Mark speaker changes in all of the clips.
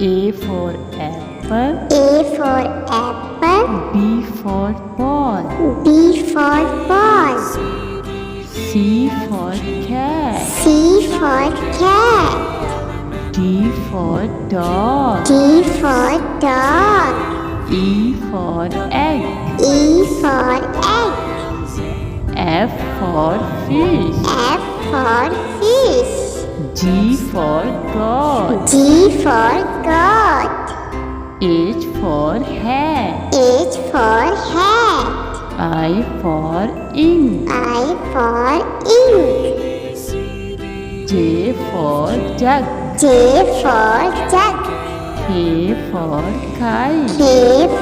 Speaker 1: A for apple.
Speaker 2: A for apple.
Speaker 1: B for ball.
Speaker 2: B for ball.
Speaker 1: C for cat.
Speaker 2: C for cat.
Speaker 1: D for dog.
Speaker 2: D for dog.
Speaker 1: E for egg.
Speaker 2: E for egg.
Speaker 1: F for fish.
Speaker 2: F for fish.
Speaker 1: G for god.
Speaker 2: G for God.
Speaker 1: H for hat.
Speaker 2: H for hat.
Speaker 1: I for ink.
Speaker 2: I for ink.
Speaker 1: J for jug.
Speaker 2: J for jug.
Speaker 1: K for kite.
Speaker 2: K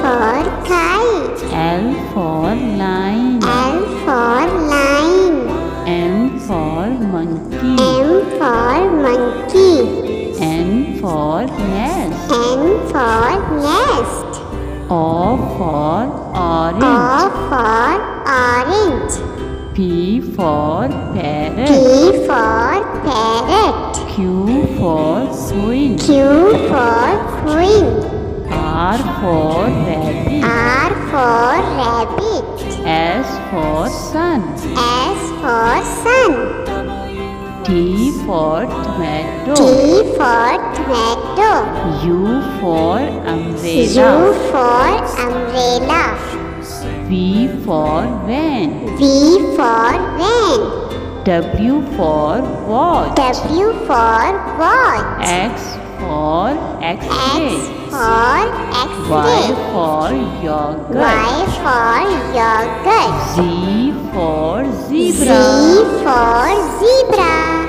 Speaker 2: for kite.
Speaker 1: L for line.
Speaker 2: L for line.
Speaker 1: M for monkey.
Speaker 2: M for monkey.
Speaker 1: N for nest.
Speaker 2: N for nest.
Speaker 1: O for orange.
Speaker 2: O for orange.
Speaker 1: P for parrot.
Speaker 2: P for parrot.
Speaker 1: Q for queen.
Speaker 2: Q for queen.
Speaker 1: R for rabbit.
Speaker 2: R for rabbit.
Speaker 1: S for sun.
Speaker 2: S for sun.
Speaker 1: T for tomato.
Speaker 2: T for tomato.
Speaker 1: U for
Speaker 2: U
Speaker 1: umbrella.
Speaker 2: for umbrella.
Speaker 1: V for van.
Speaker 2: V for van.
Speaker 1: W for watch.
Speaker 2: W for watch.
Speaker 1: X for X-ray.
Speaker 2: X for
Speaker 1: Y
Speaker 2: X-ray.
Speaker 1: for yogurt.
Speaker 2: Y for yogurt.
Speaker 1: Z for
Speaker 2: Z
Speaker 1: zebra.
Speaker 2: for zebra.